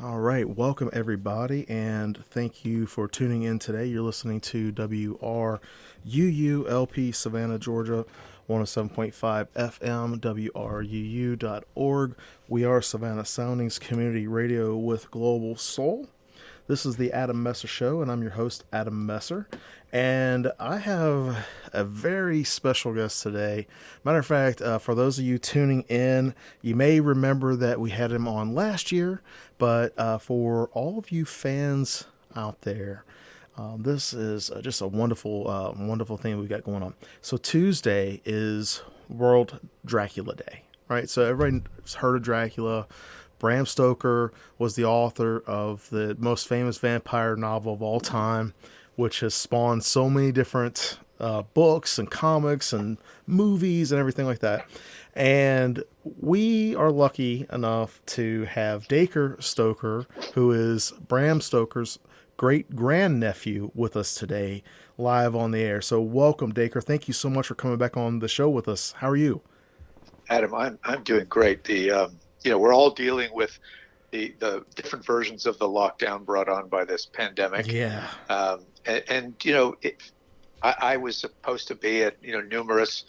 All right, welcome everybody, and thank you for tuning in today. You're listening to WRUULP Savannah, Georgia, 107.5 FM, WRUU.org. We are Savannah Soundings Community Radio with Global Soul. This is the Adam Messer Show, and I'm your host, Adam Messer. And I have a very special guest today. Matter of fact, for those of you tuning in, you may remember that we had him on last year, but for all of you fans out there, this is just a wonderful thing we got going on. So Tuesday is World Dracula Day, right? So everybody's heard of Dracula. Bram Stoker was the author of the most famous vampire novel of all time, which has spawned so many different books and comics and movies and everything like that. And we are lucky enough to have Dacre Stoker, who is Bram Stoker's great grandnephew, with us today, live on the air. So welcome, Dacre. Thank you so much for coming back on the show with us. How are you? Adam, I'm doing great. We're all dealing with the different versions of the lockdown brought on by this pandemic. Yeah. I was supposed to be at numerous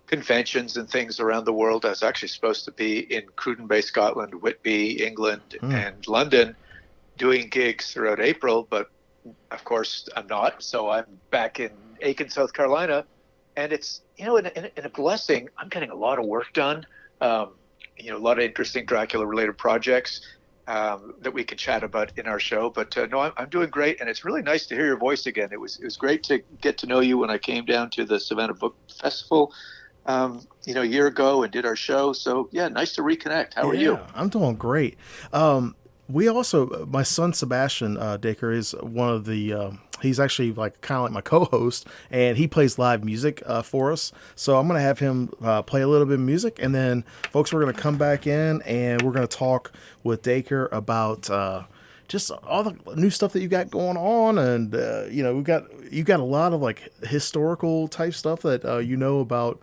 conventions and things around the world. I was actually supposed to be in Cruden Bay, Scotland, Whitby, England, and London, doing gigs throughout April. But of course, I'm not. So I'm back in Aiken, South Carolina, and it's in a blessing. I'm getting a lot of work done. A lot of interesting Dracula-related projects that we can chat about in our show. But no, I'm doing great, and it's really nice to hear your voice again. It was great to get to know you when I came down to the Savannah Book Festival, a year ago, and did our show. So yeah, nice to reconnect. How are you? I'm doing great. We also, my son Sebastian Dacre is one of the. He's actually kind of like my co-host, and he plays live music for us. So I'm going to have him play a little bit of music, and then folks, we're going to come back in and we're going to talk with Dacre about just all the new stuff that you got going on, and you got a lot of historical type stuff that about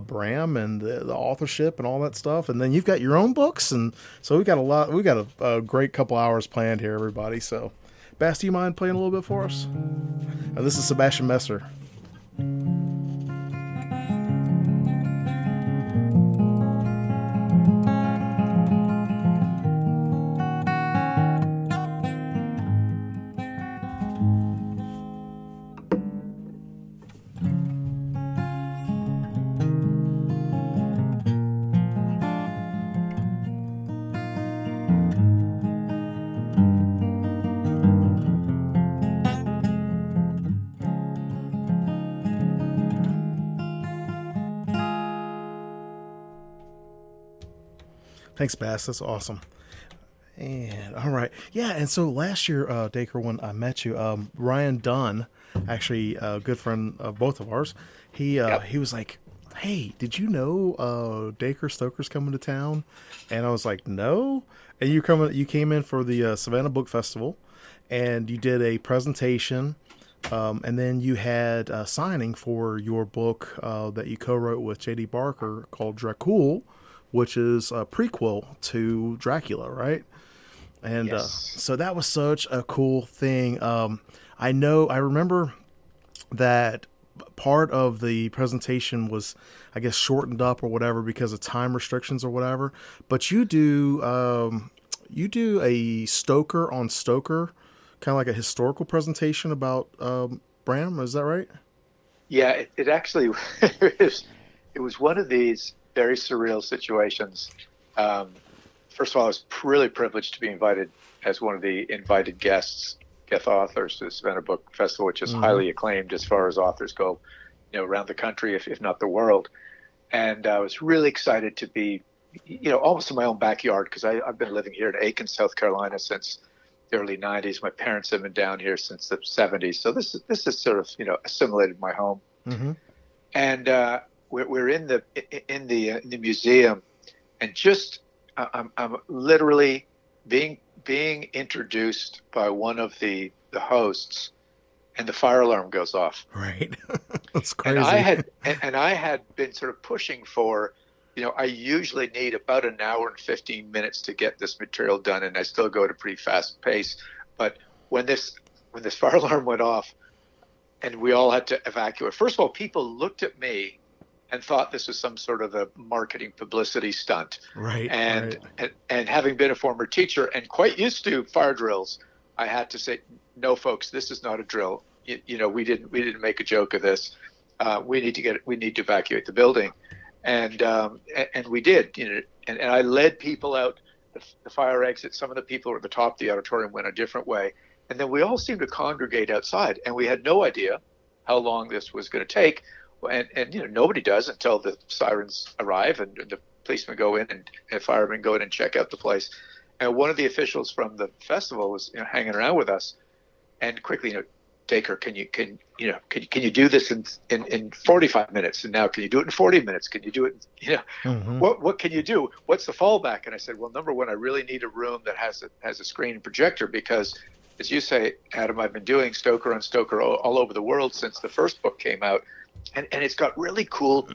Bram and the authorship and all that stuff, and then you've got your own books, and so we got a great couple hours planned here, everybody. So. Bass, do you mind playing a little bit for us? This is Sebastian Messer. Thanks, Bass. That's awesome. And all right, yeah. And so last year, Dacre, when I met you, Ryan Dunn, actually a good friend of both of ours, he was like, "Hey, did you know Dacre Stoker's coming to town?" And I was like, "No." And you came in for the Savannah Book Festival, and you did a presentation, and then you had a signing for your book that you co-wrote with J.D. Barker called Dracul, which is a prequel to Dracula, right? And Yes. So that was such a cool thing. I remember that part of the presentation was, I guess, shortened up or whatever because of time restrictions or whatever. But you do a Stoker on Stoker, kind of like a historical presentation about Bram. Is that right? Yeah, it actually it was one of these very surreal situations. First of all, I was really privileged to be invited as one of the invited guest authors to the Savannah Book Festival, which is highly acclaimed as far as authors go, around the country, if not the world. And I was really excited to be, almost in my own backyard, because I've been living here in Aiken, South Carolina since the early 90s. My parents have been down here since the 70s. So this is sort of, assimilated my home. Mm-hmm. And we're in the museum, and just I'm literally being introduced by one of the hosts, and the fire alarm goes off. Right. That's crazy. And I had been sort of pushing for I usually need about an hour and 15 minutes to get this material done, and I still go at a pretty fast pace. But when this fire alarm went off and we all had to evacuate, first of all, people looked at me and thought this was some sort of a marketing publicity stunt. Right. And having been a former teacher and quite used to fire drills, I had to say, no, folks, this is not a drill. We didn't make a joke of this. We need to evacuate the building. And we did, and I led people out the fire exit. Some of the people at the top of the auditorium went a different way. And then we all seemed to congregate outside, and we had no idea how long this was going to take. And nobody does until the sirens arrive and the policemen go in and firemen go in and check out the place. And one of the officials from the festival was hanging around with us, and quickly, Dacre, can you do this in 45 minutes? And now, can you do it in 40 minutes? Can you do it? Mm-hmm. What can you do? What's the fallback? And I said, well, number one, I really need a room that has a screen and projector, because, as you say, Adam, I've been doing Stoker on Stoker all over the world since the first book came out, and it's got really cool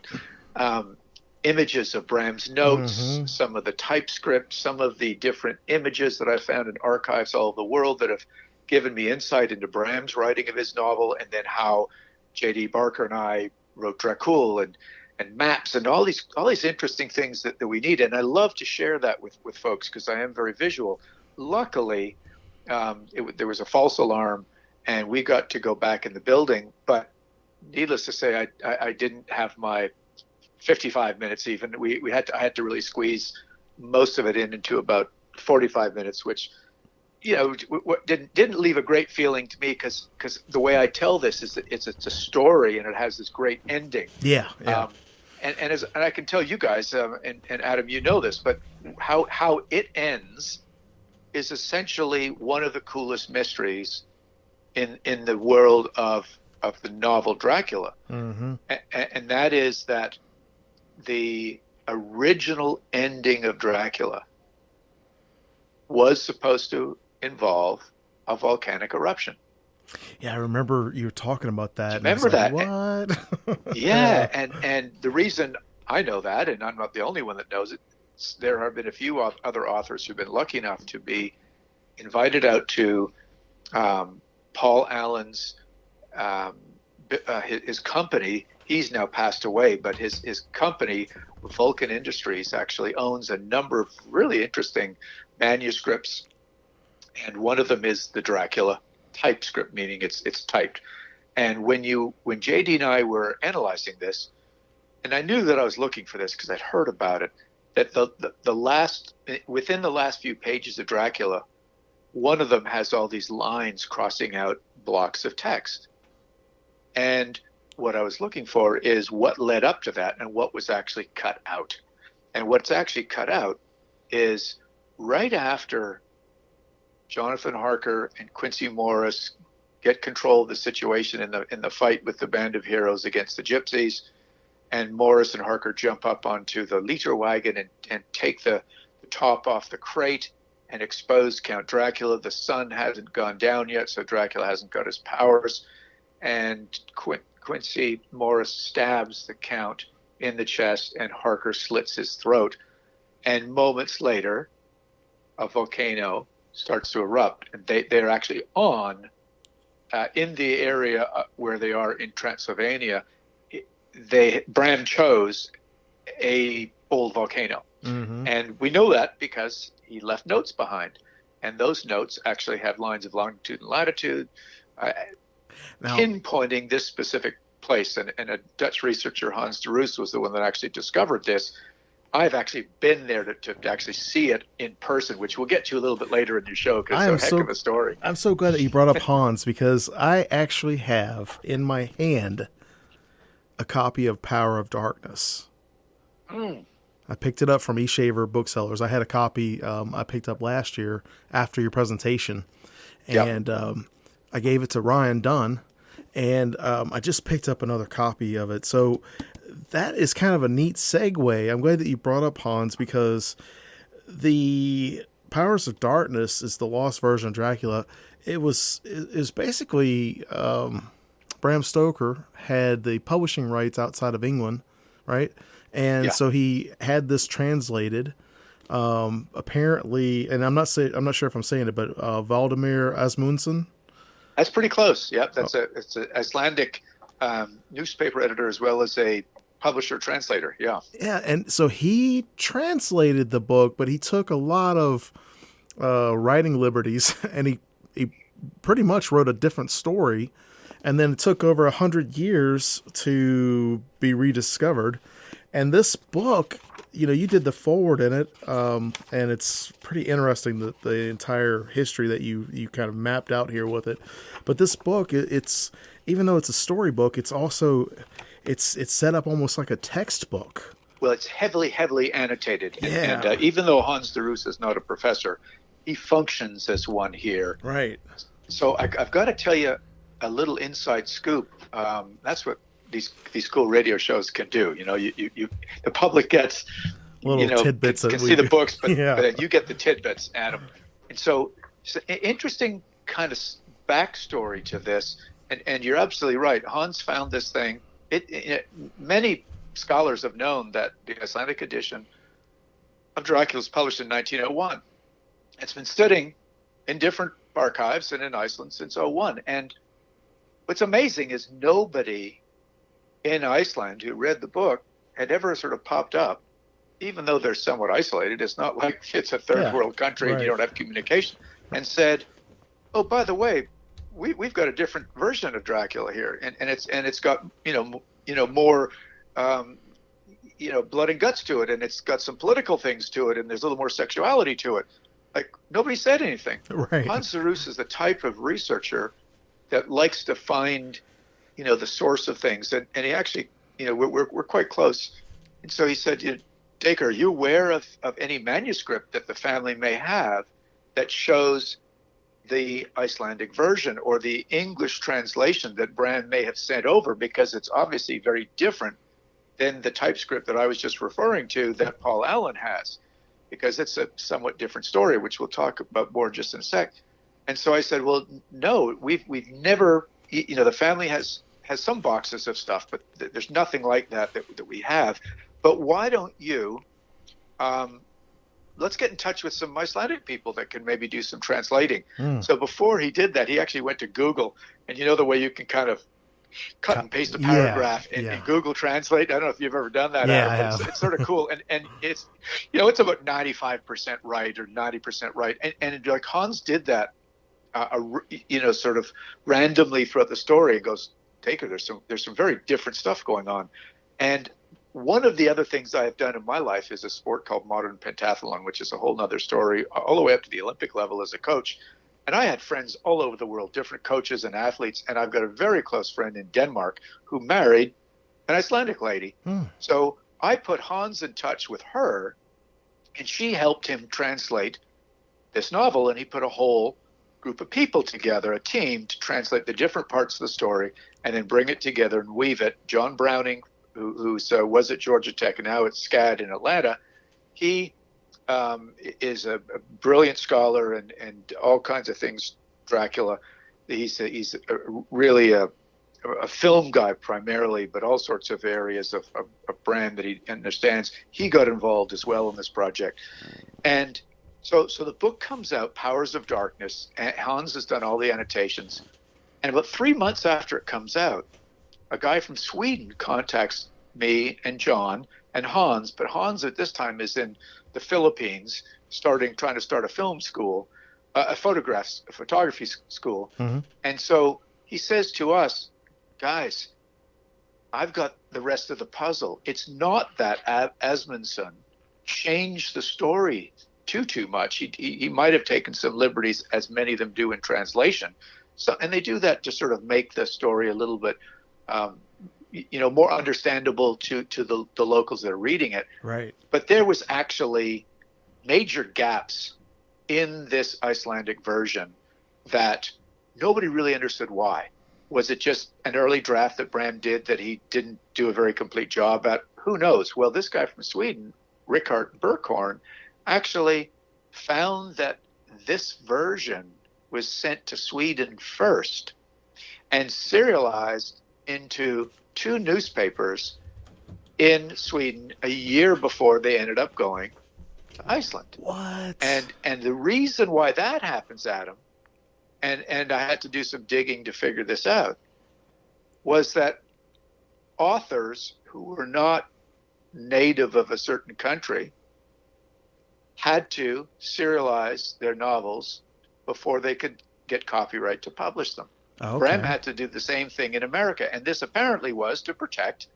images of Bram's notes, Mm-hmm. some of the typescript, some of the different images that I found in archives all over the world that have given me insight into Bram's writing of his novel, and then how J.D. Barker and I wrote Dracul, and maps and all these interesting things that we need. And I love to share that with folks because I am very visual. Luckily, there was a false alarm, and we got to go back in the building. But needless to say, I didn't have my 55 minutes even. I had to really squeeze most of it into about 45 minutes, which didn't leave a great feeling to me, because the way I tell this is that it's a story and it has this great ending. Yeah. And I can tell you guys, and Adam, you know this, but how it ends is essentially one of the coolest mysteries in the world of the novel Dracula. Mm-hmm. And that is that the original ending of Dracula was supposed to involve a volcanic eruption. Yeah, I remember you were talking about that. Remember that? What? Yeah, and the reason I know that, and I'm not the only one that knows it, there have been a few other authors who've been lucky enough to be invited out to Paul Allen's his company. He's now passed away, but his company, Vulcan Industries, actually owns a number of really interesting manuscripts, and one of them is the Dracula typescript, meaning it's typed. And when JD and I were analyzing this, and I knew that I was looking for this because I'd heard about it, that within the last few pages of Dracula, one of them has all these lines crossing out blocks of text. And what I was looking for is what led up to that and what was actually cut out. And what's actually cut out is right after Jonathan Harker and Quincy Morris get control of the situation in the fight with the band of heroes against the gypsies, and Morris and Harker jump up onto the liter wagon and take the top off the crate and expose Count Dracula. The sun hasn't gone down yet, so Dracula hasn't got his powers. And Quincy Morris stabs the Count in the chest, and Harker slits his throat. And moments later, a volcano starts to erupt, and they're actually in the area where they are in Transylvania. Bram chose a old volcano. Mm-hmm. And we know that because he left notes behind, and those notes actually have lines of longitude and latitude, pinpointing this specific place. And a Dutch researcher, Hans de Roos, was the one that actually discovered this. I've actually been there to actually see it in person, which we'll get to a little bit later in your show, because it's a heck of a story. I'm so glad that you brought up Hans, because I actually have in my hand a copy of Power of Darkness. I picked it up from E-Shaver Booksellers. I had a copy I picked up last year after your presentation, and I gave it to Ryan Dunn, and I just picked up another copy of it. So that is kind of a neat segue. I'm glad that you brought up Hans, because the Powers of Darkness is the lost version of Dracula. It was basically Bram Stoker had the publishing rights outside of England, right? And Yeah. so he had this translated. Apparently, and I'm not sure if I'm saying it, but Valdemar Asmundsson. That's pretty close. Yep. Oh, It's an Icelandic newspaper editor as well as a publisher translator. Yeah. yeah, and so he translated the book, but he took a lot of writing liberties, and he pretty much wrote a different story, and then it took over 100 years to be rediscovered. And this book, you did the forward in it, and it's pretty interesting the entire history that you kind of mapped out here with it. But this book, it's even though it's a storybook, it's also it's set up almost like a textbook. Well, it's heavily annotated. Yeah. And even though Hans de Roos is not a professor, he functions as one here. Right. So I've got to tell you a little inside scoop. That's what these cool radio shows can do. The public gets Little tidbits can that see the books, but Yeah. but then you get the tidbits, Adam. And so interesting kind of backstory to this. And you're absolutely right. Hans found this thing. Many scholars have known that the Icelandic edition of Dracula was published in 1901. It's been sitting in different archives and in Iceland since '01. And what's amazing is nobody in Iceland who read the book had ever sort of popped up, even though they're somewhat isolated. It's not like it's a third world country and you don't have communication, and said, "Oh, by the way, we've got a different version of Dracula here, and it's got more blood and guts to it, and it's got some political things to it, and there's a little more sexuality to it." Like, nobody said anything. Right. Hans de Roos is the type of researcher that likes to find, the source of things, and he actually, we're quite close, and so he said, Dacre, are you aware of any manuscript that the family may have that shows the Icelandic version or the English translation that Bram may have sent over, because it's obviously very different than the typescript that I was just referring to that Paul Allen has, because it's a somewhat different story, which we'll talk about more just in a sec. And so I said, well, no, we've never, the family has some boxes of stuff, but there's nothing like that we have. But why don't you, let's get in touch with some Icelandic people that can maybe do some translating. So before he did that, he actually went to Google, and the way you can kind of cut and paste a paragraph in Google Translate. I don't know if you've ever done that. Yeah, Adam, but it's sort of cool. And it's, it's about 95% right or 90% right. And like Hans did that, sort of randomly throughout the story, and goes, Dacre, there's some very different stuff going on. And one of the other things I have done in my life is a sport called modern pentathlon, which is a whole nother story, all the way up to the Olympic level as a coach. And I had friends all over the world, different coaches and athletes. And I've got a very close friend in Denmark who married an Icelandic lady. So I put Hans in touch with her, and she helped him translate this novel. And he put a whole group of people together, a team, to translate the different parts of the story and then bring it together and weave it. John Browning, who was at Georgia Tech and now at SCAD in Atlanta, he is a brilliant scholar and all kinds of things. Dracula, he's really a film guy primarily, but all sorts of areas of brand that he understands. He got involved as well in this project, and so the book comes out, Powers of Darkness. And Hans has done all the annotations, and about 3 months after it comes out, a guy from Sweden contacts me and John and Hans, but Hans at this time is in the Philippines, trying to start a film school, a photography school. And so he says to us, guys, I've got the rest of the puzzle. It's not that Asmundsson changed the story too much. He might have taken some liberties, as many of them do in translation. So, and they do that to sort of make the story a little bit more understandable to the locals that are reading it. Right. But there was actually major gaps in this Icelandic version that nobody really understood why. Was it just an early draft that Bram did that he didn't do a very complete job at? Who knows? Well, this guy from Sweden, Rickard Berkhorn, actually found that this version was sent to Sweden first and serialized into 2 newspapers in Sweden a year before they ended up going to Iceland. What? And the reason why that happens, Adam, and I had to do some digging to figure this out, was that authors who were not native of a certain country had to serialize their novels before they could get copyright to publish them. Okay. Bram had to do the same thing in America, and this apparently was to protect,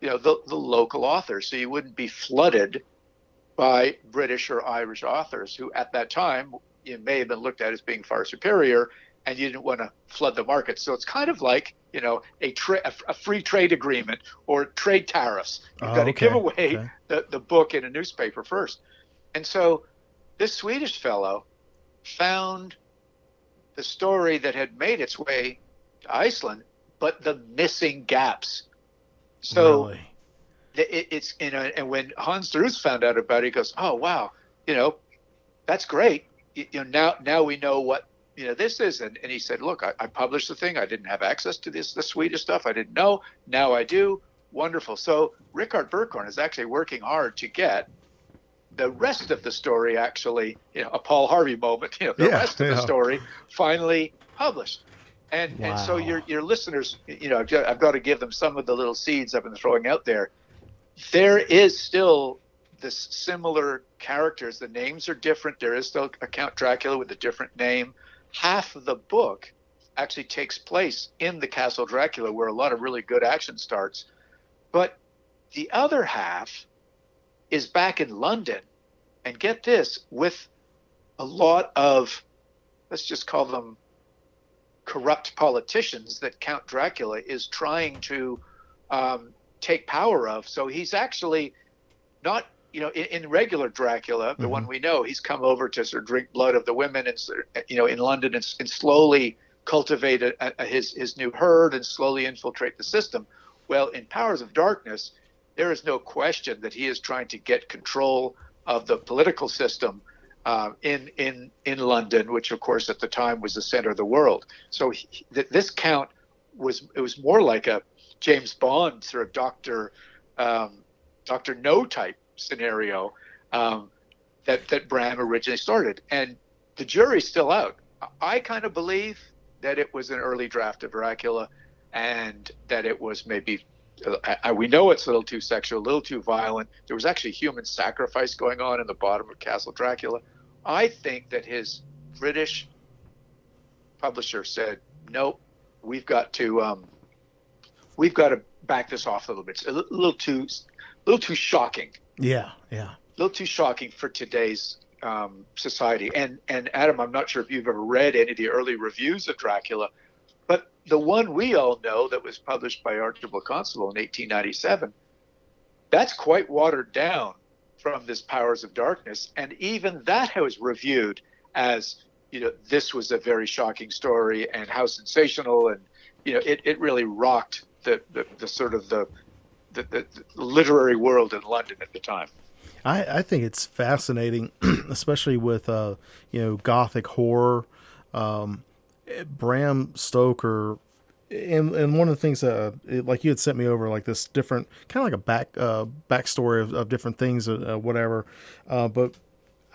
the local authors, so you wouldn't be flooded by British or Irish authors who, at that time, may have been looked at as being far superior, and you didn't want to flood the market. So it's kind of like, a free trade agreement or trade tariffs. You've got to give away the book in a newspaper first. And so this Swedish fellow found the story that had made its way to Iceland, but the missing gaps. So really? It's, and when Hans Druce found out about it, he goes, oh, wow, that's great. Now we know what, this is. And he said, look, I published the thing. I didn't have access to the Swedish stuff. I didn't know. Now I do. Wonderful. So Richard Berkhorn is actually working hard to get the rest of the story, actually, a Paul Harvey moment, rest of the story finally published. And so your listeners, I've got to give them some of the little seeds I've been throwing out there. There is still this similar characters. The names are different. There is still a Count Dracula with a different name. Half of the book actually takes place in the Castle Dracula, where a lot of really good action starts. But the other half is back in London, and get this, with a lot of, let's just call them corrupt politicians that Count Dracula is trying to take power of. So he's actually not, in regular Dracula, the one we know, he's come over to sort of drink blood of the women and, in London and slowly cultivate his new herd and slowly infiltrate the system. Well, in Powers of Darkness, there is no question that he is trying to get control of the political system in London, which of course at the time was the center of the world. So this Count was more like a James Bond sort of Dr. No type scenario that Bram originally started. And the jury's still out. I kind of believe that it was an early draft of Dracula, and that it was maybe, we know it's a little too sexual, a little too violent. There was actually human sacrifice going on in the bottom of Castle Dracula. I think that his British publisher said, nope, we've got to back this off a little bit. It's a little too shocking. Yeah. A little too shocking for today's society. And Adam, I'm not sure if you've ever read any of the early reviews of Dracula, but the one we all know that was published by Archibald Constable in 1897, that's quite watered down from this Powers of Darkness. And even that was reviewed as, this was a very shocking story and how sensational. And, it really rocked the sort of the literary world in London at the time. I think it's fascinating, especially with, Gothic horror. Bram Stoker, and one of the things that, like you had sent me over, like this different, kind of like a backstory of different things, whatever. But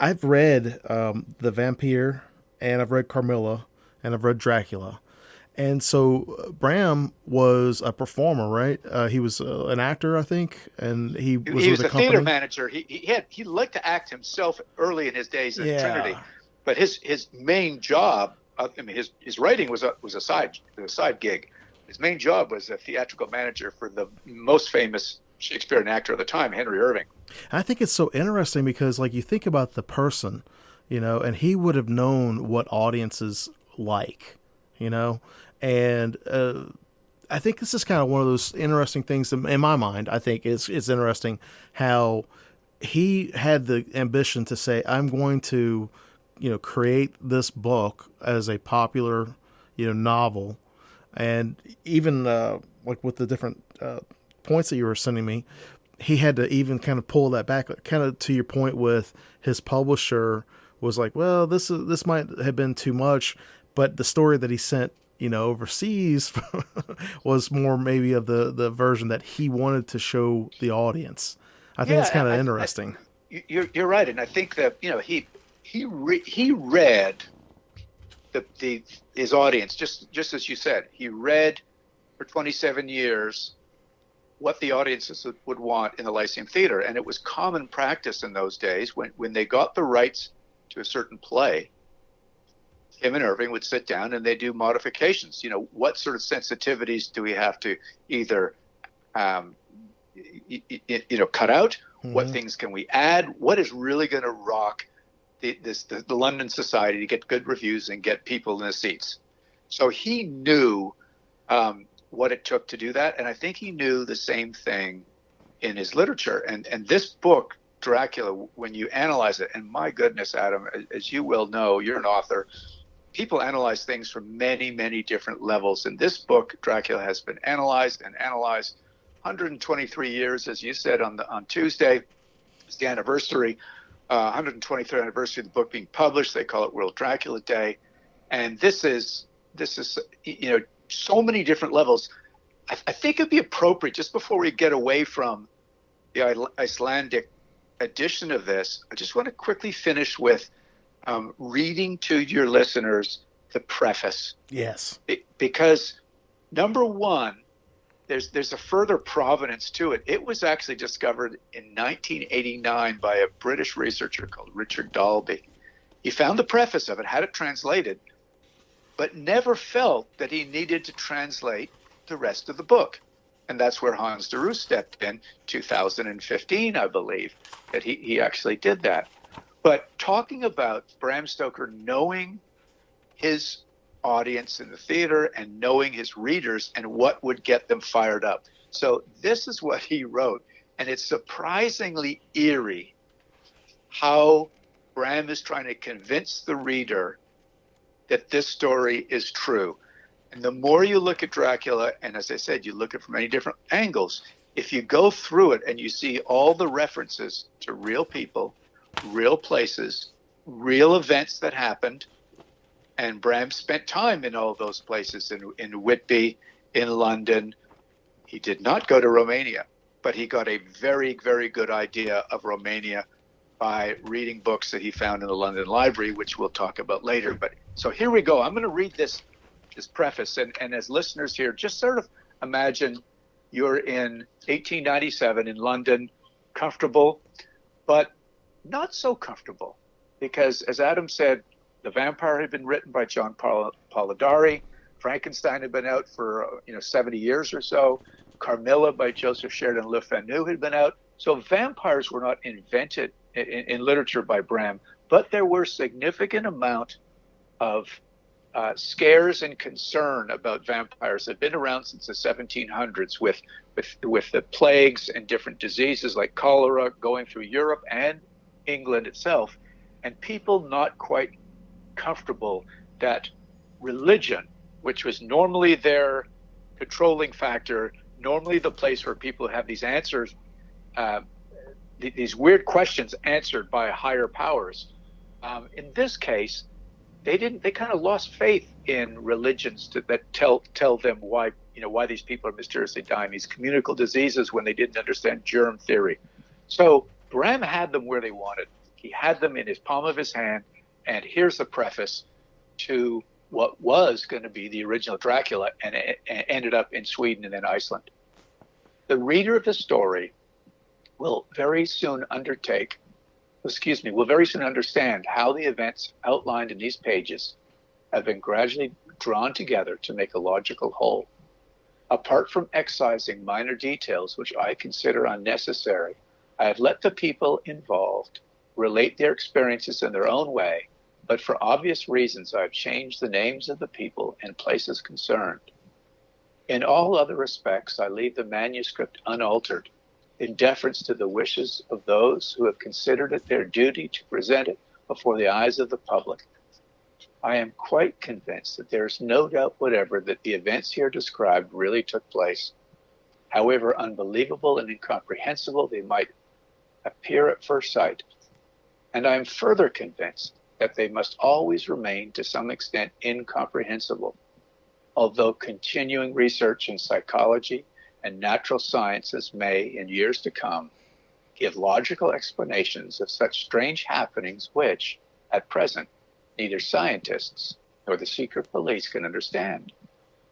I've read The Vampire, and I've read Carmilla, and I've read Dracula. And so Bram was a performer, right? He was an actor, I think, and he was a theater manager. He liked to act himself early in his days at Trinity, but his main job, his writing was a side gig. His main job was a theatrical manager for the most famous Shakespearean actor of the time, Henry Irving. I think it's so interesting because, like, you think about the person, and he would have known what audiences like, and I think this is kind of one of those interesting things that, in my mind, I think it's interesting how he had the ambition to say, I'm going to, create this book as a popular, novel. And even like with the different points that you were sending me, he had to even kind of pull that back, kind of to your point with his publisher was like, well, this might have been too much, but the story that he sent overseas was more maybe of the version that he wanted to show the audience. I think it's Yeah, kind of interesting. you're right, and I think that he read his audience just as you said. He read for 27 years what the audiences would want in the Lyceum Theater, and it was common practice in those days when they got the rights to a certain play. Him and Irving would sit down and they do modifications. What sort of sensitivities do we have to either cut out? Mm-hmm. What things can we add? What is really going to rock the London society to get good reviews and get people in the seats? So he knew what it took to do that, and I think he knew the same thing in his literature. And this book, Dracula, when you analyze it, and my goodness, Adam, as you well know, you're an author. People analyze things from many, many different levels. In this book, Dracula has been analyzed 123 years, as you said on Tuesday. It's the anniversary, 123rd anniversary of the book being published. They call it World Dracula Day, and this is so many different levels. I think it'd be appropriate, just before we get away from the Icelandic edition of this, I just want to quickly finish with reading to your listeners the preface. Yes. Because number one, there's a further provenance to it. It was actually discovered in 1989 by a British researcher called Richard Dalby. He found the preface of it, had it translated, but never felt that he needed to translate the rest of the book. And that's where Hans de Roos stepped in, 2015, I believe, that he actually did that. But talking about Bram Stoker knowing his audience in the theater and knowing his readers and what would get them fired up. So this is what he wrote, and it's surprisingly eerie how Bram is trying to convince the reader that this story is true. And the more you look at Dracula, and as I said, you look at it from many different angles, if you go through it and you see all the references to real people, real places, real events that happened, and Bram spent time in all those places, in Whitby, in London. He did not go to Romania, but he got a very, very good idea of Romania by reading books that he found in the London Library, which we'll talk about later. But so here we go. I'm going to read this preface, and as listeners here, just sort of imagine you're in 1897 in London, comfortable, but not so comfortable, because as Adam said, The Vampire had been written by John Polidori. Frankenstein had been out for 70 years or so. Carmilla by Joseph Sheridan Le Fanu had been out. So vampires were not invented in literature by Bram, but there were significant amount of scares and concern about vampires that have been around since the 1700s with the plagues and different diseases like cholera going through Europe and England itself, and people not quite comfortable that religion, which was normally their controlling factor, normally the place where people have these answers, these weird questions answered by higher powers. In this case, they kind of lost faith in religions that tell them why these people are mysteriously dying, these communicable diseases, when they didn't understand germ theory. So Bram had them where they wanted. He had them in his palm of his hand, and here's the preface to what was going to be the original Dracula, and it ended up in Sweden and then Iceland. The reader of the story will very soon understand how the events outlined in these pages have been gradually drawn together to make a logical whole. Apart from excising minor details which I consider unnecessary, I have let the people involved relate their experiences in their own way, but for obvious reasons I have changed the names of the people and places concerned. In all other respects, I leave the manuscript unaltered, in deference to the wishes of those who have considered it their duty to present it before the eyes of the public. I am quite convinced that there is no doubt whatever that the events here described really took place. However unbelievable and incomprehensible they might appear at first sight. And I am further convinced that they must always remain to some extent incomprehensible. although continuing research in psychology and natural sciences may, in years to come, give logical explanations of such strange happenings which, at present, neither scientists nor the secret police can understand.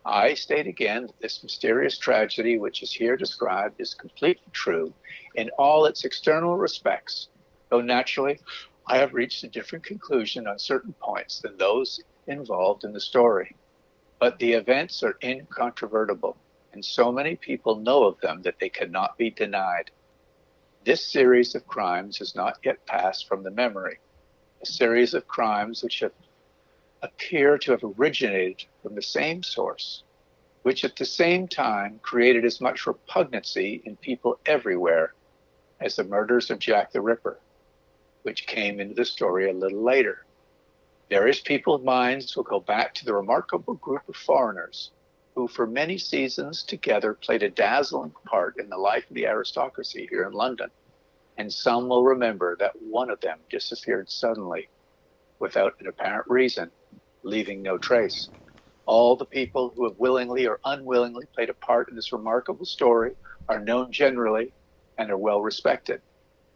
I state again that this mysterious tragedy which is here described is completely true in all its external respects, though naturally I have reached a different conclusion on certain points than those involved in the story. But the events are incontrovertible, and so many people know of them that they cannot be denied. This series of crimes has not yet passed from the memory, a series of crimes which appear to have originated from the same source, which at the same time created as much repugnancy in people everywhere as the murders of Jack the Ripper, which came into the story a little later. Various people's minds will go back to the remarkable group of foreigners who for many seasons together played a dazzling part in the life of the aristocracy here in London, and some will remember that one of them disappeared suddenly without an apparent reason, leaving no trace. All the people who have willingly or unwillingly played a part in this remarkable story are known generally and are well respected.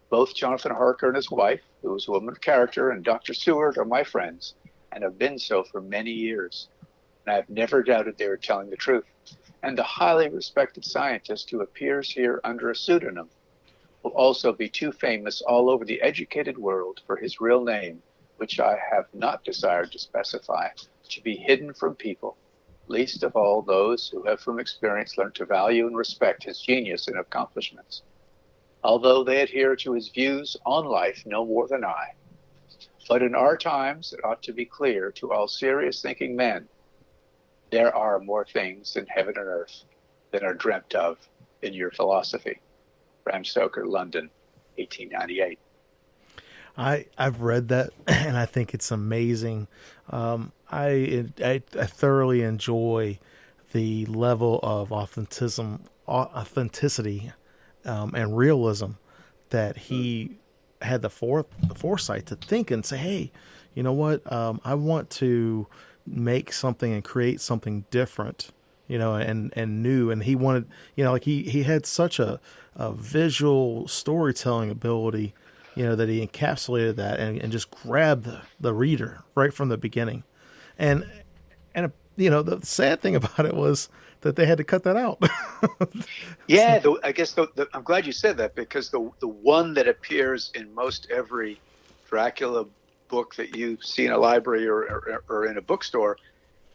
Both Jonathan Harker and his wife, who was a woman of character, and Dr. Seward are my friends and have been so for many years. And I have never doubted they were telling the truth. And the highly respected scientist who appears here under a pseudonym will also be too famous all over the educated world for his real name, which I have not desired to specify, to be hidden from people, least of all those who have from experience learned to value and respect his genius and accomplishments, although they adhere to his views on life no more than I. But in our times, it ought to be clear to all serious thinking men, there are more things in heaven and earth than are dreamt of in your philosophy. Bram Stoker, London, 1898. I've read that, and I think it's amazing. I thoroughly enjoy the level of authenticity and realism that he had the foresight to think and say, hey, you know what? I want to make something and create something different, and new. And he wanted, like he had such a visual storytelling ability, that he encapsulated that and just grabbed the reader right from the beginning. And the sad thing about it was that they had to cut that out. Yeah, I guess I'm glad you said that, because the one that appears in most every Dracula book that you see in a library or in a bookstore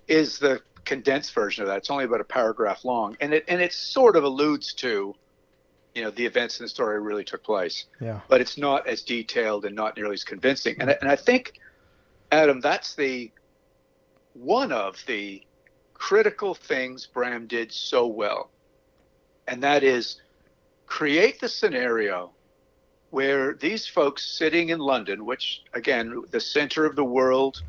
is the condensed version of that. It's only about a paragraph long, and it sort of alludes to the events in the story really took place. Yeah. But it's not as detailed and not nearly as convincing. And I think, Adam, that's one of the critical things Bram did so well. And that is create the scenario where these folks sitting in London, which, again, the center of the world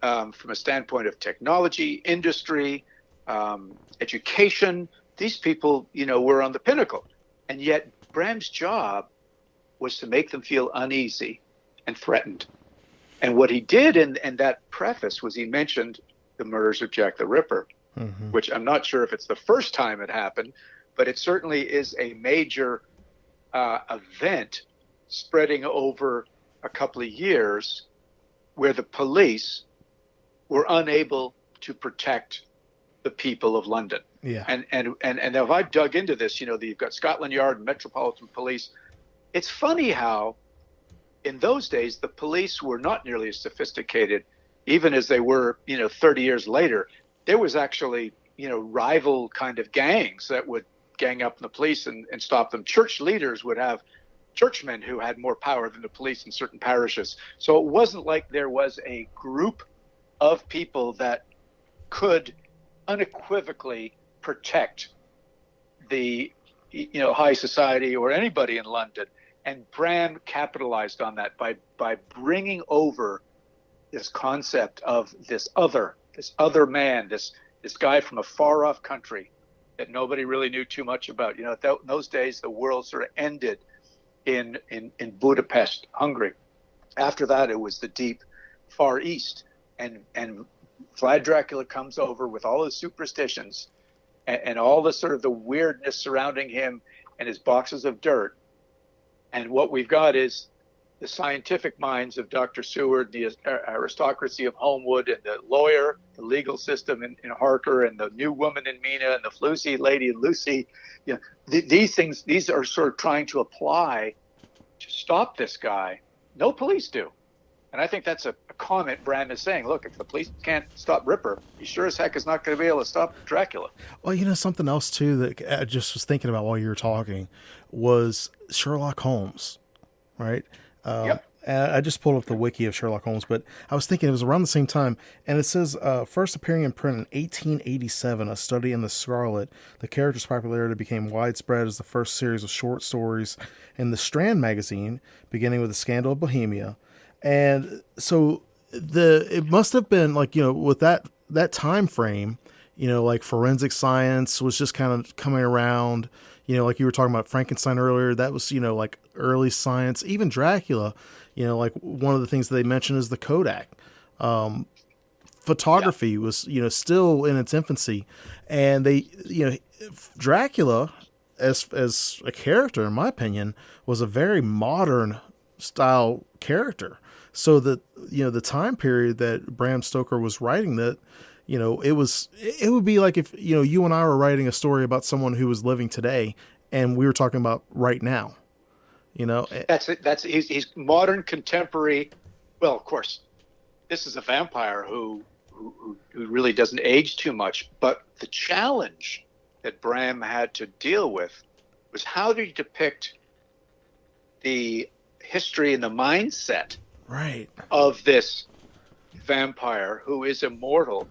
from a standpoint of technology, industry, education, these people, were on the pinnacle. And yet Bram's job was to make them feel uneasy and threatened. And what he did in that preface was he mentioned the murders of Jack the Ripper, mm-hmm. which I'm not sure if it's the first time it happened, but it certainly is a major event spreading over a couple of years where the police were unable to protect the people of London. Yeah. And if I dug into this, you've got Scotland Yard and Metropolitan Police. It's funny how in those days the police were not nearly as sophisticated, even as they were, 30 years later. There was actually, rival kind of gangs that would gang up in the police and stop them. Church leaders would have churchmen who had more power than the police in certain parishes. So it wasn't like there was a group of people that could unequivocally protect the high society or anybody in London. And Bram capitalized on that by bringing over this concept of this other man, this guy from a far off country that nobody really knew too much about. In those days the world sort of ended in Budapest, Hungary. After that it was the deep Far East, and Vlad Dracula comes over with all his superstitions and all the sort of the weirdness surrounding him and his boxes of dirt. And what we've got is the scientific minds of Dr. Seward, the aristocracy of Homewood, and the lawyer, the legal system in Harker, and the new woman in Mina, and the floozy lady in Lucy. You know, these are sort of trying to apply to stop this guy. No police do. And I think that's a comment Bram is saying. Look, if the police can't stop Ripper, he sure as heck is not going to be able to stop Dracula. Well, you know, something else, too, that I just was thinking about while you were talking was Sherlock Holmes, right? Yep. I just pulled up the wiki of Sherlock Holmes, but I was thinking it was around the same time, and it says first appearing in print in 1887, A Study in the Scarlet. The character's popularity became widespread as the first series of short stories in the Strand magazine, beginning with The Scandal of Bohemia. And so it must have been like, you know, with that time frame, you know, like forensic science was just kind of coming around, you know, like you were talking about Frankenstein earlier, that was, you know, like early science, even Dracula, you know, like one of the things that they mentioned is the Kodak. Photography was, you know, still in its infancy, and they, you know, Dracula as a character, in my opinion, was a very modern style character. So that, you know, the time period that Bram Stoker was writing that, you know, it would be like if, you know, you and I were writing a story about someone who was living today and we were talking about right now, you know. That's it. He's modern, contemporary. Well, of course, this is a vampire who really doesn't age too much. But the challenge that Bram had to deal with was how do you depict the history and the mindset of this vampire who is immortal,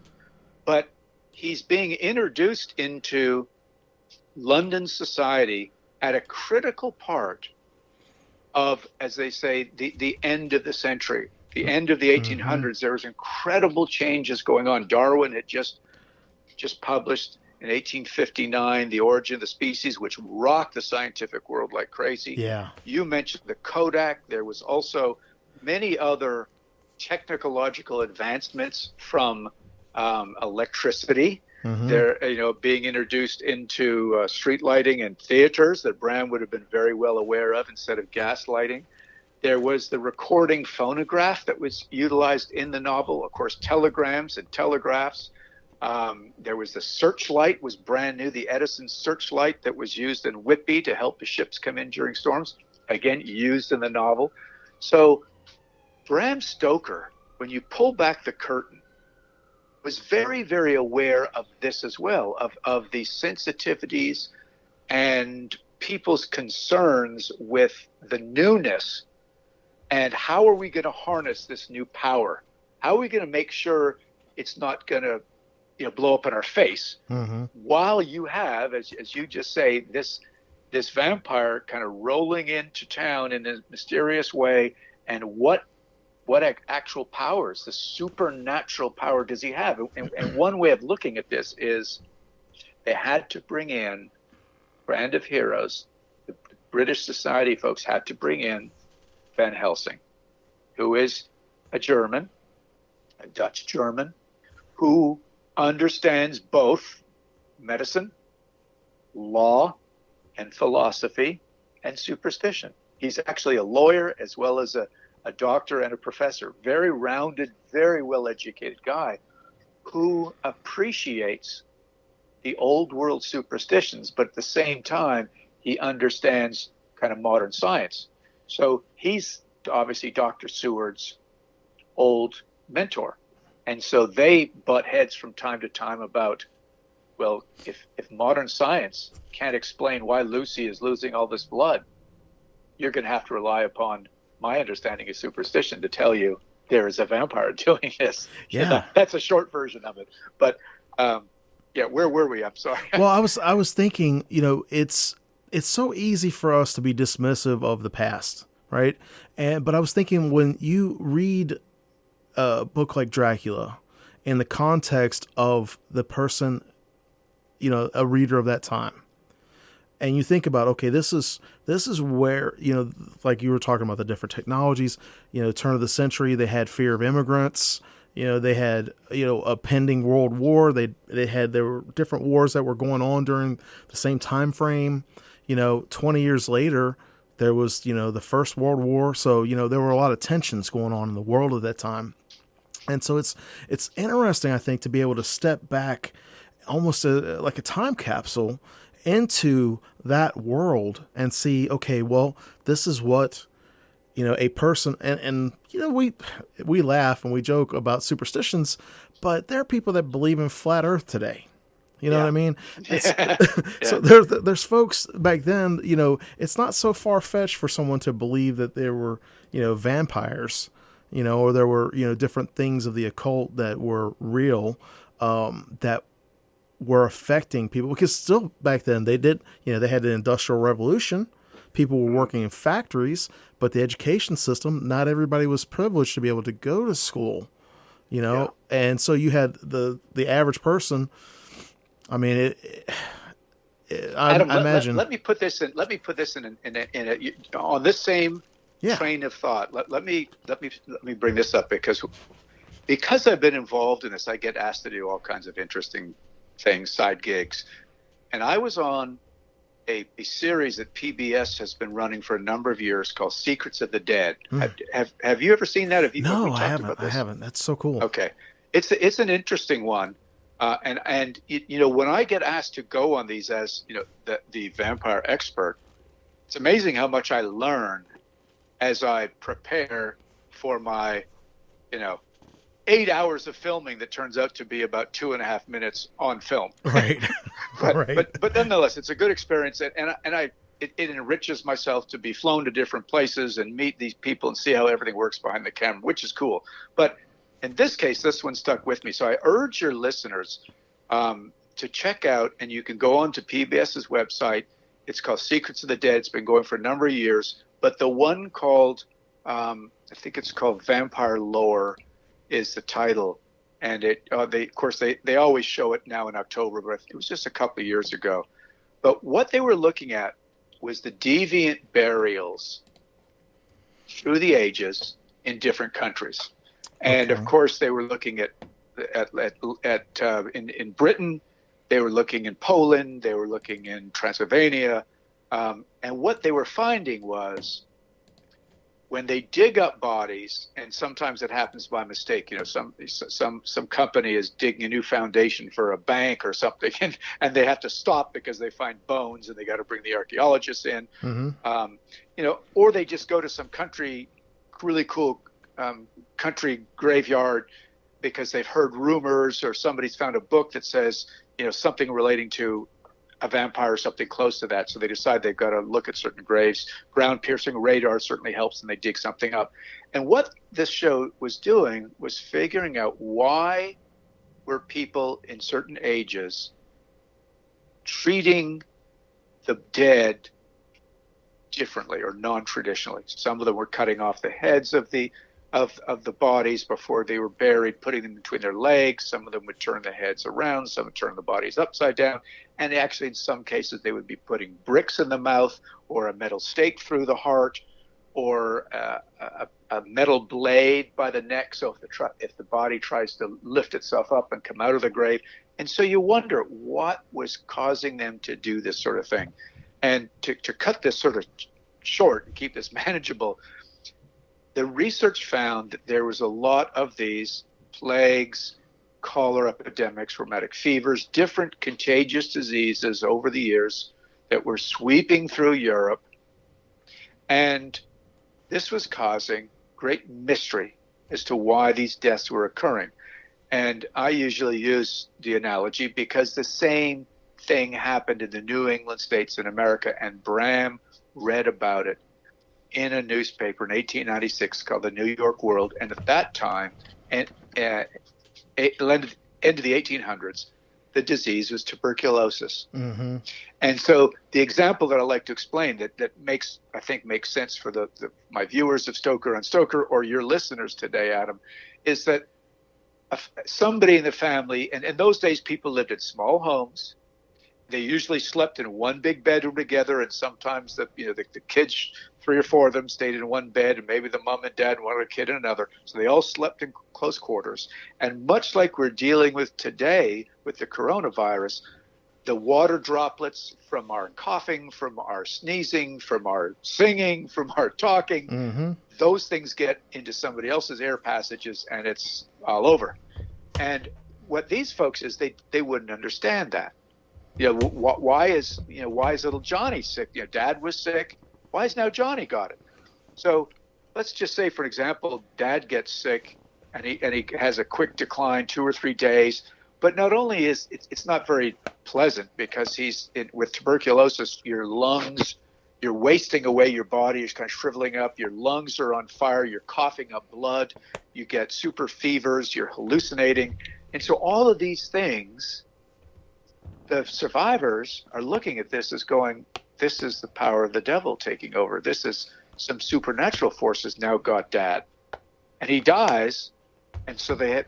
but he's being introduced into London society at a critical part of, as they say, the end of the century, the end of the 1800s. Mm-hmm. There was incredible changes going on. Darwin had just published in 1859 The Origin of the Species, which rocked the scientific world like crazy. Yeah. You mentioned the Kodak. There was also many other technological advancements, from electricity. Mm-hmm. They're, you know, being introduced into street lighting and theaters that Bram would have been very well aware of instead of gas lighting. There was the recording phonograph that was utilized in the novel. Of course, telegrams and telegraphs. There was the searchlight, was brand new, the Edison searchlight that was used in Whitby to help the ships come in during storms. Again, used in the novel. So Bram Stoker, when you pull back the curtain, was very, very aware of this as well, of the sensitivities and people's concerns with the newness, and how are we going to harness this new power? How are we going to make sure it's not going to, you know, blow up in our face, mm-hmm. while you have, as you just say, this vampire kind of rolling into town in a mysterious way, and what actual powers, the supernatural power, does he have? And one way of looking at this is they had to bring in Brand of Heroes. The British Society folks had to bring in Van Helsing, who is a German, a Dutch German, who understands both medicine, law, and philosophy, and superstition. He's actually a lawyer as well as a doctor and a professor. Very rounded, very well-educated guy who appreciates the old world superstitions, but at the same time, he understands kind of modern science. So he's obviously Dr. Seward's old mentor. And so they butt heads from time to time about, well, if modern science can't explain why Lucy is losing all this blood, you're going to have to rely upon my understanding of superstition to tell you there is a vampire doing this. Yeah. That's a short version of it. But yeah, where were we? I'm sorry. Well, I was thinking, you know, it's so easy for us to be dismissive of the past, right? But I was thinking, when you read a book like Dracula in the context of the person, you know, a reader of that time, and you think about, okay, this is where, you know, like you were talking about the different technologies, you know, turn of the century, they had fear of immigrants, They had a pending world war. There were different wars that were going on during the same time frame. 20 years later, there was the First World War. So there were a lot of tensions going on in the world at that time. And so it's interesting, I think, to be able to step back almost like a time capsule into that world and see, okay, well, this is what, a person, and we laugh and we joke about superstitions, but there are people that believe in flat earth today. You know what I mean? Yeah. So there's folks back then, it's not so far-fetched for someone to believe that there were, vampires, or there were, different things of the occult that were real, that were affecting people. Because still back then they did, they had the Industrial Revolution. People were working in factories, but the education system, not everybody was privileged to be able to go to school, and so you had the average person. I mean, Adam, I imagine. Let me put this in. Let me put this on this same train of thought. Let me bring this up because I've been involved in this. I get asked to do all kinds of interesting things, side gigs, and I was on a series that PBS has been running for a number of years called Secrets of the Dead. Have you ever seen that? No, I haven't. I haven't. That's so cool. Okay, it's an interesting one. And when I get asked to go on these as the vampire expert, it's amazing how much I learn as I prepare for my 8 hours of filming that turns out to be about 2.5 minutes on film. Right. but nonetheless, it's a good experience, and it enriches myself to be flown to different places and meet these people and see how everything works behind the camera, which is cool. But in this case, this one stuck with me. So I urge your listeners to check out, and you can go on to PBS's website. It's called Secrets of the Dead. It's been going for a number of years. But the one called, I think it's called Vampire Lore is the title. And they always show it now in October, but it was just a couple of years ago. But what they were looking at was the deviant burials through the ages in different countries. And of course, they were looking at in Britain, they were looking in Poland, they were looking in Transylvania, and what they were finding was when they dig up bodies, and sometimes it happens by mistake. Some company is digging a new foundation for a bank or something, and they have to stop because they find bones, and they got to bring the archaeologists in, or they just go to some really cool country graveyard because they've heard rumors or somebody's found a book that says something relating to a vampire or something close to that, so they decide they've got to look at certain graves. Ground piercing radar certainly helps, and they dig something up. And what this show was doing was figuring out why were people in certain ages treating the dead differently or non-traditionally. Some of them were cutting off the heads of the bodies before they were buried, putting them between their legs. Some of them would turn the heads around, some would turn the bodies upside down, and actually in some cases they would be putting bricks in the mouth or a metal stake through the heart or a metal blade by the neck, so if the body tries to lift itself up and come out of the grave. And so you wonder what was causing them to do this sort of thing. And to cut this sort of short and keep this manageable, the research found that there was a lot of these plagues, cholera epidemics, rheumatic fevers, different contagious diseases over the years that were sweeping through Europe. And this was causing great mystery as to why these deaths were occurring. And I usually use the analogy because the same thing happened in the New England states in America, and Bram read about it in a newspaper in 1896 called the New York World. And at that time, end of the 1800s, the disease was tuberculosis. Mm-hmm. And so the example that I like to explain that makes sense for my viewers of Stoker on Stoker or your listeners today, Adam, is that somebody in the family, and in those days people lived in small homes, They usually slept in one big bedroom together, and sometimes the kids, 3 or 4 of them, stayed in one bed, and maybe the mom and dad and one other kid in another. So they all slept in close quarters. And much like we're dealing with today with the coronavirus, the water droplets from our coughing, from our sneezing, from our singing, from our talking, those things get into somebody else's air passages, and it's all over. And what these folks is, they wouldn't understand that. Why is little Johnny sick? Dad was sick. Why is now Johnny got it? So let's just say, for example, Dad gets sick and he has a quick decline, 2 or 3 days. But not only is it's not very pleasant, because with tuberculosis, your lungs, you're wasting away your body, you're kind of shriveling up, your lungs are on fire, you're coughing up blood, you get super fevers, you're hallucinating. And so all of these things, the survivors are looking at this as going, this is the power of the devil taking over. This is some supernatural forces now got Dad. And he dies, and so they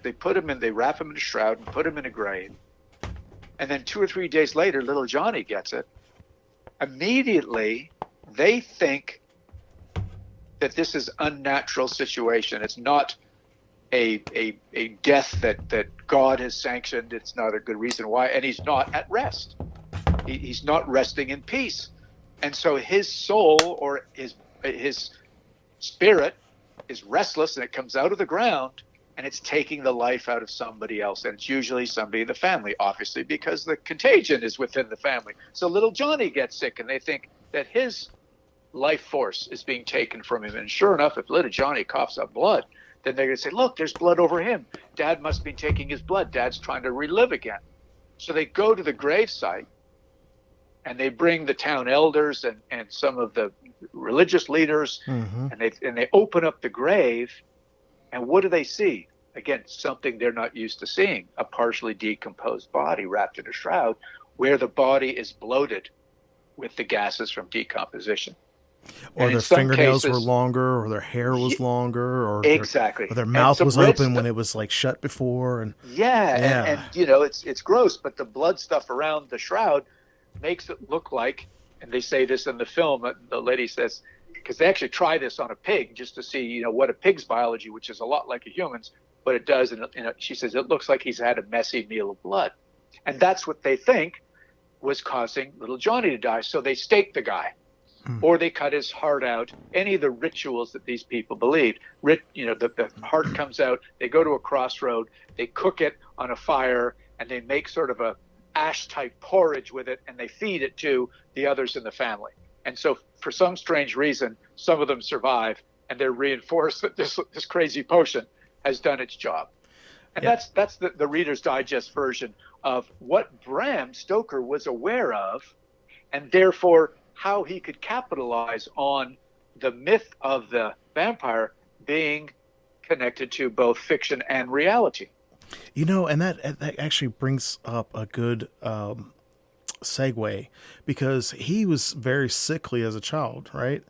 wrap him in a shroud and put him in a grave. And then 2 or 3 days later, little Johnny gets it. Immediately, they think that this is unnatural situation. It's not a death that God has sanctioned. It's not a good reason why, and he's not at rest. He's not resting in peace, and so his soul or his spirit is restless, and it comes out of the ground, and it's taking the life out of somebody else, and it's usually somebody in the family, obviously, because the contagion is within the family. So little Johnny gets sick, and they think that his life force is being taken from him, and sure enough, if little Johnny coughs up blood, then they're going to say, look, there's blood over him. Dad must be taking his blood. Dad's trying to relive again. So they go to the gravesite, and they bring the town elders and some of the religious leaders, and they open up the grave, and what do they see? Again, something they're not used to seeing, a partially decomposed body wrapped in a shroud, where the body is bloated with the gases from decomposition. Or their fingernails were longer, or their hair was longer, or their mouth was open when it was like shut before. And it's gross, but the blood stuff around the shroud makes it look like, and they say this in the film, the lady says, because they actually try this on a pig just to see, what a pig's biology, which is a lot like a human's, but it does, and she says it looks like he's had a messy meal of blood. And that's what they think was causing little Johnny to die. So they stake the guy. Or they cut his heart out, any of the rituals that these people believed. The heart comes out, they go to a crossroad, they cook it on a fire, and they make sort of a ash-type porridge with it, and they feed it to the others in the family. And so for some strange reason, some of them survive, and they're reinforced that this crazy potion has done its job. And that's the Reader's Digest version of what Bram Stoker was aware of, and therefore how he could capitalize on the myth of the vampire being connected to both fiction and reality. And that actually brings up a good segue, because he was very sickly as a child, right?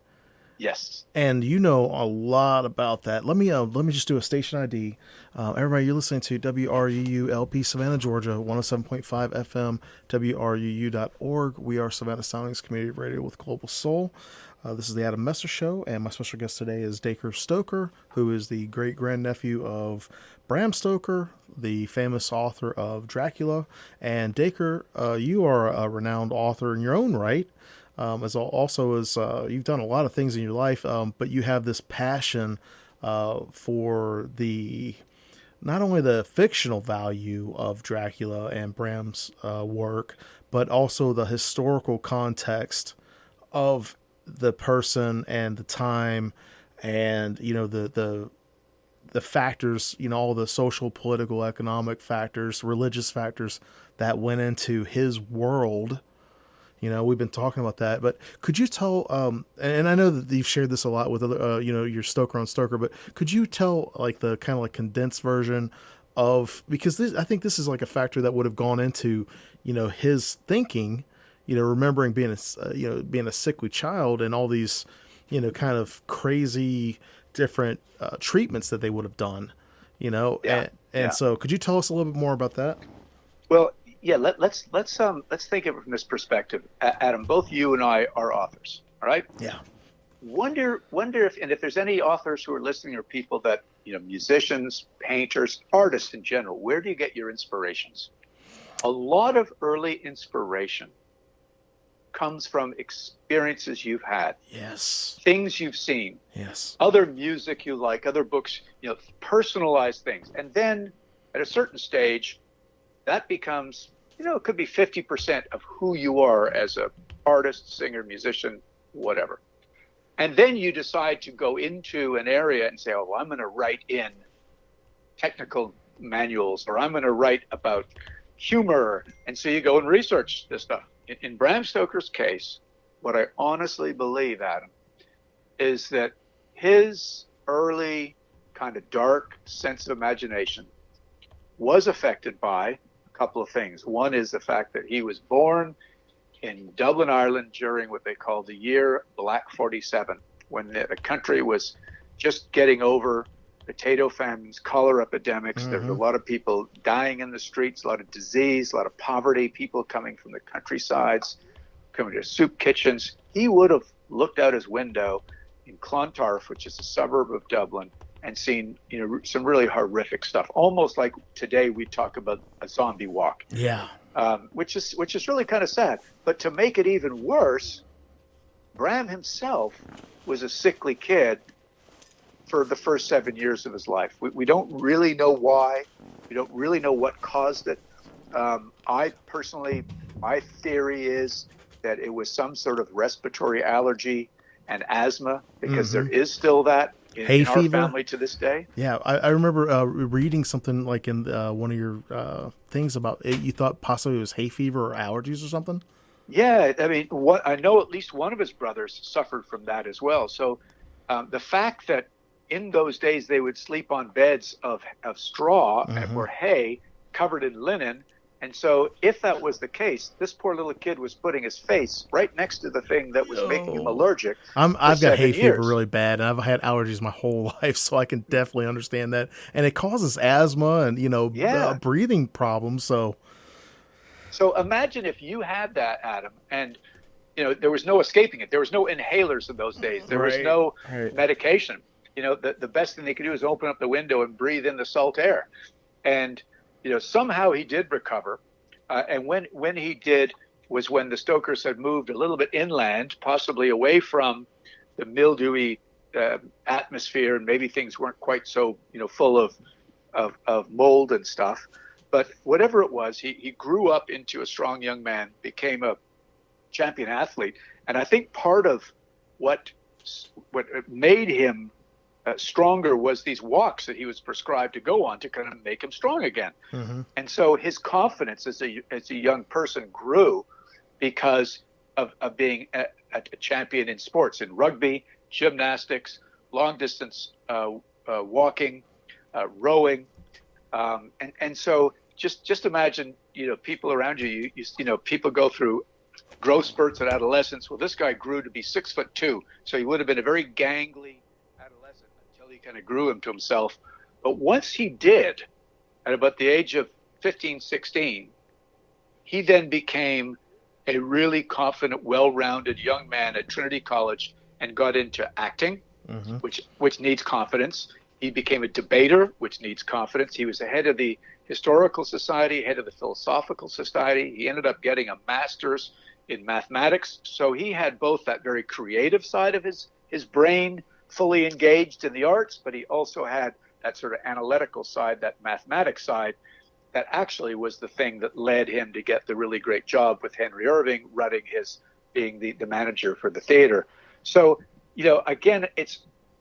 Yes. And a lot about that. Let me just do a station ID. Everybody, you're listening to WRUU LP Savannah, Georgia, 107.5 FM, WRUU.org. We are Savannah Soundings Community Radio with Global Soul. This is the Adam Messer Show, and my special guest today is Dacre Stoker, who is the great-grandnephew of Bram Stoker, the famous author of Dracula. And Dacre, you are a renowned author in your own right. As you've done a lot of things in your life, but you have this passion for not only the fictional value of Dracula and Bram's work, but also the historical context of the person and the time, and the factors, all the social, political, economic factors, religious factors that went into his world. We've been talking about that, but could you tell, and I know that you've shared this a lot with other, your Stoker on Stoker, but could you tell like the kind of like condensed version of, because I think this is like a factor that would have gone into, his thinking, remembering being a sickly child and all these, kind of crazy different treatments that they would have done, So could you tell us a little bit more about that? Well, Yeah, let's think of it from this perspective. Adam, both you and I are authors, all right? Yeah. Wonder if there's any authors who are listening, or people that, musicians, painters, artists in general, where do you get your inspirations? A lot of early inspiration comes from experiences you've had. Yes. Things you've seen. Yes. Other music you like, other books, personalized things. And then at a certain stage, that becomes, it could be 50% of who you are as a artist, singer, musician, whatever. And then you decide to go into an area and say, oh, well, I'm going to write in technical manuals, or I'm going to write about humor. And so you go and research this stuff. In Bram Stoker's case, what I honestly believe, Adam, is that his early kind of dark sense of imagination was affected by a couple of things. One is the fact that he was born in Dublin, Ireland, during what they call the year Black 47, when the country was just getting over potato famines, cholera epidemics. There was a lot of people dying in the streets, a lot of disease, a lot of poverty, people coming from the countrysides, coming to soup kitchens. He would have looked out his window in Clontarf, which is a suburb of Dublin, and seen, some really horrific stuff. Almost like today we talk about a zombie walk. Yeah. Which is really kind of sad. But to make it even worse, Bram himself was a sickly kid for the first 7 years of his life. We don't really know why. We don't really know what caused it. My theory is that it was some sort of respiratory allergy and asthma, because there is still that in our family to this day. Yeah, I remember reading something like in one of your things about it. You thought possibly it was hay fever or allergies or something? Yeah, I mean, I know at least one of his brothers suffered from that as well. So the fact that in those days they would sleep on beds of straw or hay covered in linen. And so if that was the case, this poor little kid was putting his face right next to the thing that was making him allergic. I've got hay fever really bad, and I've had allergies my whole life, so I can definitely understand that. And it causes asthma and, breathing problems. So imagine if you had that, Adam, and, there was no escaping it. There was no inhalers in those days. There was no medication. The best thing they could do is open up the window and breathe in the salt air. And somehow he did recover. And when he did was when the Stokers had moved a little bit inland, possibly away from the mildewy atmosphere, and maybe things weren't quite so, full of mold and stuff. But whatever it was, he grew up into a strong young man, became a champion athlete. And I think part of what made him stronger was these walks that he was prescribed to go on to kind of make him strong again. And so his confidence as a young person grew because of being a champion in sports, in rugby, gymnastics, long distance walking, rowing. And so just imagine, people around you, people go through growth spurts at adolescence. Well, this guy grew to be 6'2", so he would have been a very gangly adolescent until he kind of grew into himself. But once he did, at about the age of 15, 16, he then became a really confident, well-rounded young man at Trinity College and got into acting, which needs confidence. He became a debater, which needs confidence. He was the head of the Historical Society, head of the Philosophical Society. He ended up getting a master's in mathematics. So he had both that very creative side of his brain fully engaged in the arts, but he also had that sort of analytical side, that mathematics side, that actually was the thing that led him to get the really great job with Henry Irving, being the manager for the theater. So, again,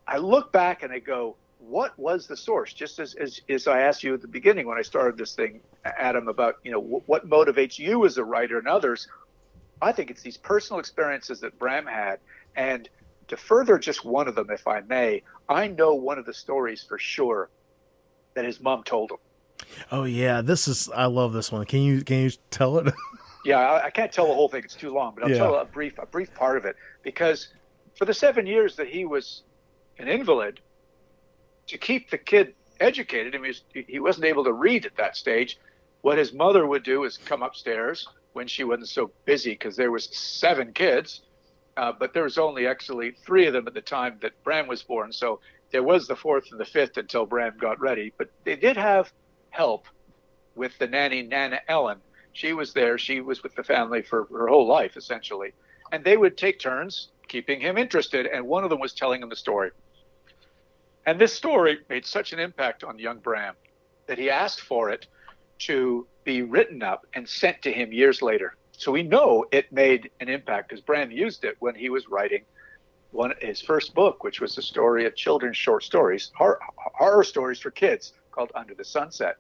I look back and I go, what was the source? Just as I asked you at the beginning when I started this thing, Adam, about, what motivates you as a writer and others, I think it's these personal experiences that Bram had. And to further just one of them, if I may, I know one of the stories for sure that his mom told him. Oh yeah, I love this one. Can you tell it? Yeah, I can't tell the whole thing; it's too long. But I'll tell a brief part of it, because for the 7 years that he was an invalid, to keep the kid educated, he wasn't able to read at that stage. what his mother would do is come upstairs when she wasn't so busy, because there was 7 kids, but there was only actually 3 of them at the time that Bram was born. So there was the 4th and the 5th until Bram got ready. But they did have help with the nanny, Nana Ellen. She was there. She was with the family for her whole life, essentially. And they would take turns keeping him interested. And one of them was telling him the story. And this story made such an impact on young Bram that he asked for it to be written up and sent to him years later. So we know it made an impact because Bram used it when he was writing his first book, which was a story of children's short stories, horror stories for kids, called Under the Sunset.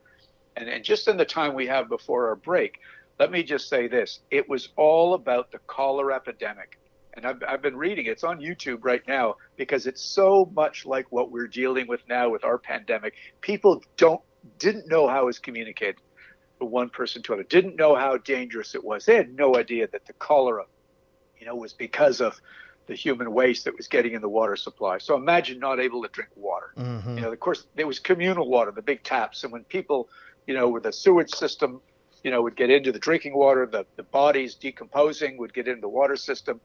And just in the time we have before our break, let me just say this. It was all about the cholera epidemic. And I've been reading it. It's on YouTube right now because it's so much like what we're dealing with now with our pandemic. People didn't know how it was communicated from one person to another, didn't know how dangerous it was. They had no idea that the cholera, was because of the human waste that was getting in the water supply. So imagine not able to drink water. Mm-hmm. Of course, there was communal water, the big taps. And when people, with the sewage system, would get into the drinking water, the bodies decomposing would get into the water system.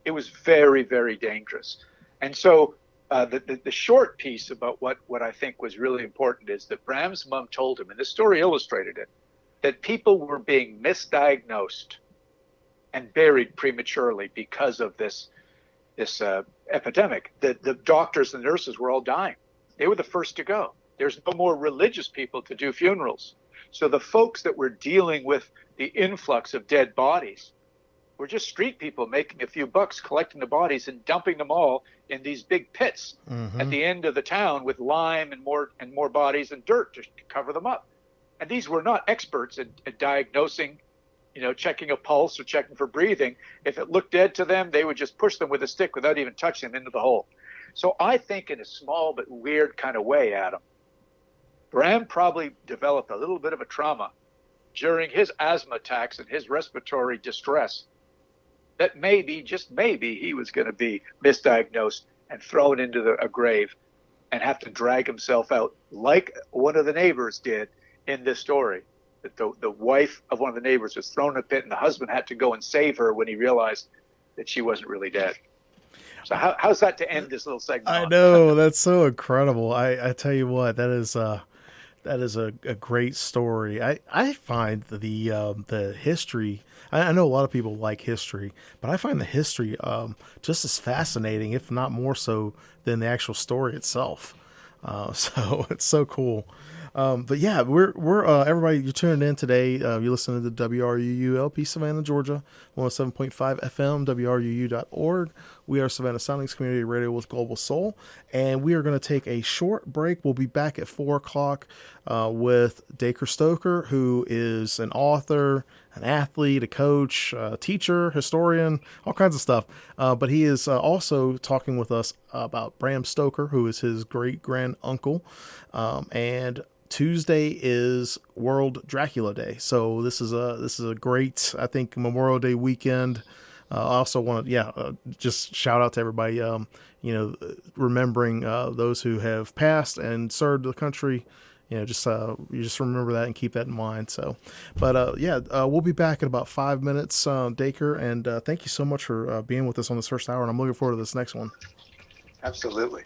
It was very, very dangerous. And so the short piece about what I think was really important is that Bram's mom told him, and this story illustrated it, that people were being misdiagnosed and buried prematurely because of this epidemic. The doctors and nurses were all dying. They were the first to go. There's no more religious people to do funerals. So the folks that were dealing with the influx of dead bodies were just street people making a few bucks, collecting the bodies and dumping them all in these big pits at the end of the town with lime and more bodies and dirt to cover them up. And these were not experts at diagnosing, checking a pulse or checking for breathing. If it looked dead to them, they would just push them with a stick without even touching them into the hole. So I think in a small but weird kind of way, Adam, Bram probably developed a little bit of a trauma during his asthma attacks and his respiratory distress that maybe, just maybe, he was going to be misdiagnosed and thrown into a grave and have to drag himself out like one of the neighbors did in this story. That the wife of one of the neighbors was thrown in a pit and the husband had to go and save her when he realized that she wasn't really dead. So how's that to end this little segment? I know, that's so incredible. I tell you what, that is a great story. I find the history. I know a lot of people like history, but I find the history just as fascinating, if not more so, than the actual story itself. So it's so cool. But yeah, we're everybody, you're tuning in today. You're listening to the WRUU LP Savannah, Georgia, 107.5 FM, WRUU.org. We are Savannah Soundings Community Radio with Global Soul, and we are going to take a short break. We'll be back at 4 o'clock with Dacre Stoker, who is an author, an athlete, a coach, a teacher, historian, all kinds of stuff. But he is also talking with us about Bram Stoker, who is his great-grand-uncle, and Tuesday is World Dracula Day. So this is a great, I think, Memorial Day weekend. I also want to, just shout out to everybody, remembering those who have passed and served the country. You just remember that and keep that in mind. So, but we'll be back in about 5 minutes, Dacre, and thank you so much for being with us on this first hour. And I'm looking forward to this next one. Absolutely.